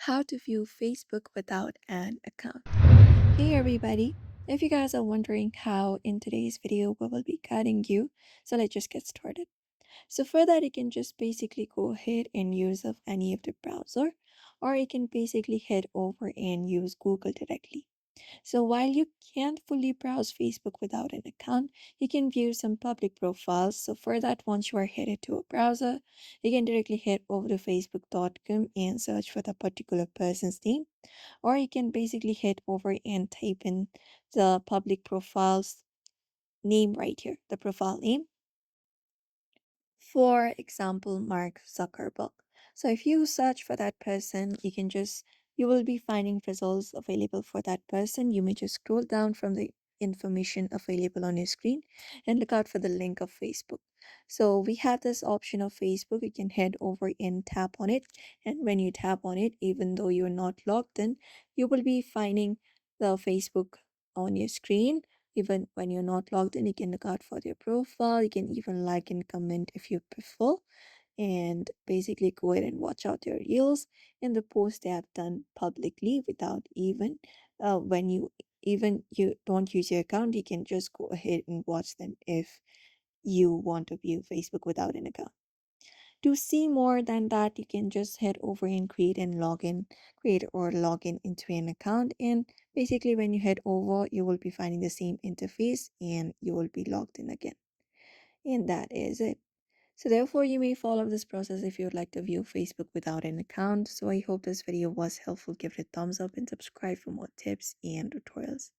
how to view Facebook without an account. Hey everybody, if you guys are wondering how in today's video we will be guiding you, so let's just get started. So for that you can just basically go ahead and use of any of the browser, or you can basically head over and use Google directly. So while you can't fully browse Facebook without an account, you can view some public profiles. So for that, once you are headed to a browser, you can directly head over to facebook.com and search for the particular person's name, or you can basically head over and type in the public profile's name right here, the profile name. For example, Mark Zuckerberg. So if you search for that person, you will be finding results available for that person. You may just scroll down from the information available on your screen and look out for the link of Facebook. So we have this option of Facebook. You can head over and tap on it. And when you tap on it, even though you're not logged in, you will be finding the Facebook on your screen. Even when you're not logged in, you can look out for your profile. You can even like and comment if you prefer, and basically go ahead and watch out your reels and the posts they have done publicly without even when you don't use your account. You can just go ahead and watch them if you want to view Facebook without an account. To see more than that, you can just head over and create or log in into an account. And basically, when you head over, you will be finding the same interface and you will be logged in again. And that is it. So, therefore, you may follow this process if you would like to view Facebook without an account. So, I hope this video was helpful. Give it a thumbs up and subscribe for more tips and tutorials.